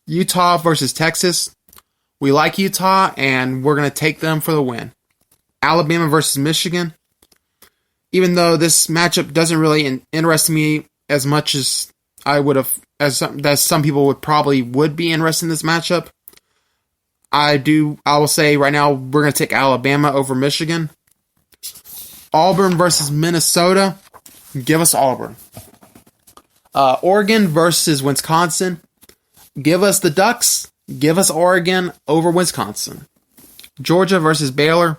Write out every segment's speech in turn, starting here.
Utah versus Texas. We like Utah, and we're going to take them for the win. Alabama versus Michigan. Even though this matchup doesn't really interest me as much as I would have, as some people would be interested in this matchup, I will say right now we're going to take Alabama over Michigan. Auburn versus Minnesota. Give us Auburn. Oregon versus Wisconsin. Give us the Ducks. Give us Oregon over Wisconsin. Georgia versus Baylor.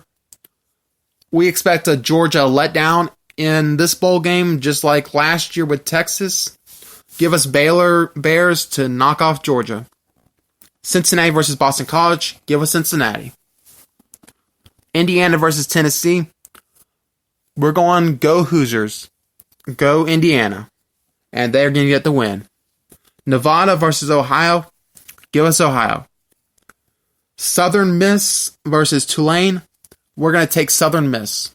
We expect a Georgia letdown in this bowl game, just like last year with Texas. Give us Baylor Bears to knock off Georgia. Cincinnati versus Boston College. Give us Cincinnati. Indiana versus Tennessee. We're going go Hoosiers. Go Indiana. And they're going to get the win. Nevada versus Ohio. Give us Ohio. Southern Miss versus Tulane. We're going to take Southern Miss.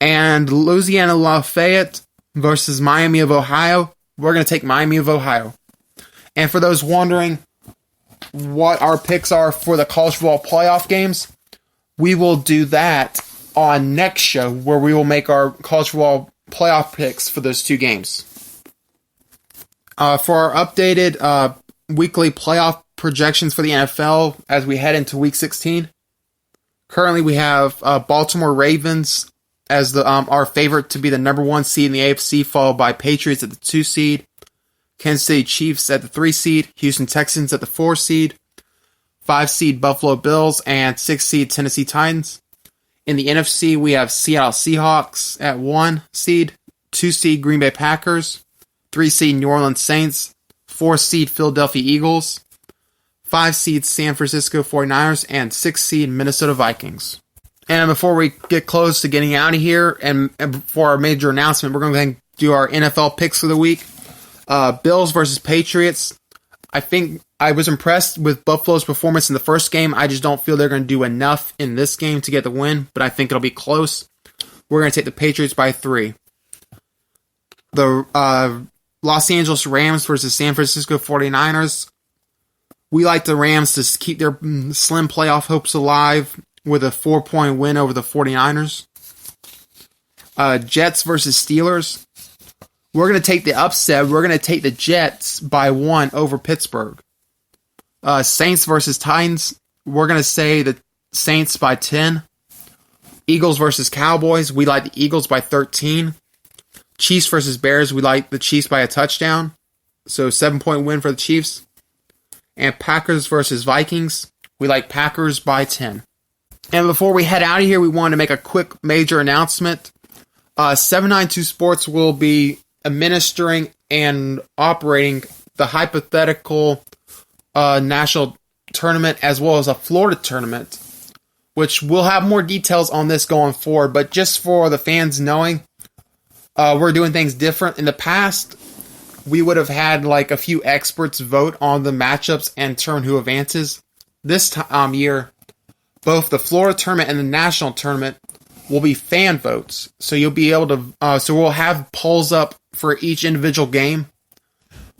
And Louisiana Lafayette versus Miami of Ohio. We're going to take Miami of Ohio. And for those wondering what our picks are for the college football playoff games, we will do that on next show, where we will make our college football playoff picks for those two games. For our updated weekly playoff projections for the NFL as we head into Week 16, currently we have Baltimore Ravens as our favorite to be the number 1 seed in the AFC, followed by Patriots at the 2 seed, Kansas City Chiefs at the 3 seed, Houston Texans at the 4 seed, 5 seed Buffalo Bills, and 6 seed Tennessee Titans. In the NFC, we have Seattle Seahawks at 1 seed, 2 seed Green Bay Packers, 3 seed New Orleans Saints, 4 seed Philadelphia Eagles, 5 seed San Francisco 49ers, and 6 seed Minnesota Vikings. And before we get close to getting out of here, and before our major announcement, we're going to do our NFL picks for the week. Bills versus Patriots. I think I was impressed with Buffalo's performance in the first game. I just don't feel they're going to do enough in this game to get the win, but I think it'll be close. We're going to take the Patriots by 3. The Los Angeles Rams versus San Francisco 49ers. We like the Rams to keep their slim playoff hopes alive with a 4-point win over the 49ers. Jets versus Steelers. We're going to take the upset. We're going to take the Jets by 1 over Pittsburgh. Saints versus Titans. We're going to say the Saints by 10. Eagles versus Cowboys. We like the Eagles by 13. Chiefs versus Bears. We like the Chiefs by a touchdown. So 7-point win for the Chiefs. And Packers versus Vikings. We like Packers by 10. And before we head out of here, we wanted to make a quick major announcement. 792 Sports will be administering and operating the hypothetical national tournament as well as a Florida tournament, which we'll have more details on this going forward. But just for the fans knowing, we're doing things different. In the past, we would have had like a few experts vote on the matchups and determine who advances. This year, both the Florida tournament and the national tournament will be fan votes. So you'll be able to, so we'll have polls up for each individual game.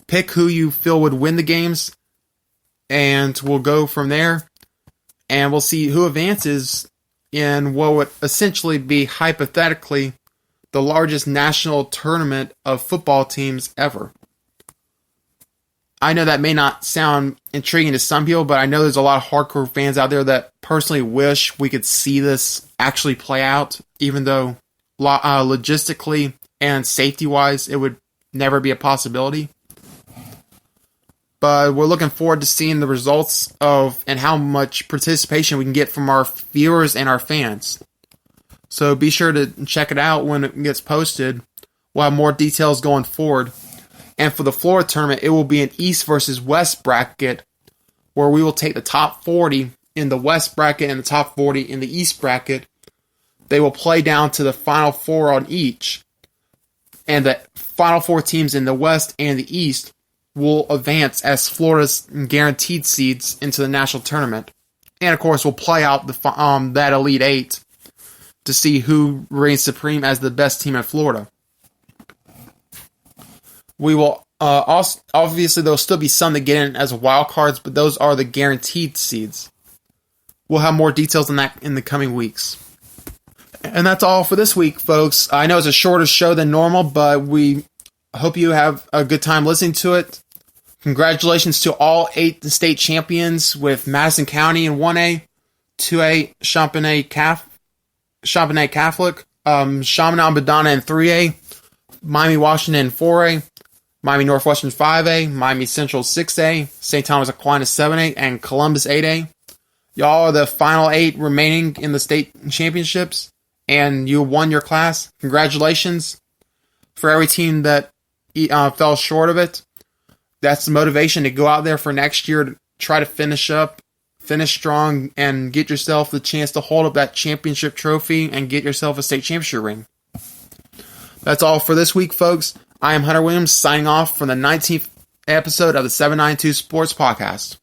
Pick who you feel would win the games, and we'll go from there. And we'll see who advances in what would essentially be hypothetically the largest national tournament of football teams ever. I know that may not sound intriguing to some people, but I know there's a lot of hardcore fans out there that personally wish we could see this actually play out, even though logistically and safety-wise it would never be a possibility. But we're looking forward to seeing the results of and how much participation we can get from our viewers and our fans. So be sure to check it out when it gets posted. We'll have more details going forward. And for the Florida tournament, it will be an East versus West bracket, where we will take the top 40 in the West bracket and the top 40 in the East bracket. They will play down to the Final Four on each. And the Final Four teams in the West and the East will advance as Florida's guaranteed seeds into the national tournament. And of course, we'll play out that Elite Eight to see who reigns supreme as the best team in Florida. We will Also, obviously, there'll still be some that get in as wild cards, but those are the guaranteed seeds. We'll have more details on that in the coming weeks. And that's all for this week, folks. I know it's a shorter show than normal, but we hope you have a good time listening to it. Congratulations to all 8 state champions with Madison County in 1A, 2A, Champagnat Catholic, Chaminade Madonna in 3A, Miami Washington in 4A, Miami Northwestern 5A, Miami Central 6A, St. Thomas Aquinas 7A, and Columbus 8A. Y'all are the final 8 remaining in the state championships, and you won your class. Congratulations. For every team that fell short of it, that's the motivation to go out there for next year to try to finish strong, and get yourself the chance to hold up that championship trophy and get yourself a state championship ring. That's all for this week, folks. I am Hunter Williams, signing off from the 19th episode of the 792 Sports Podcast.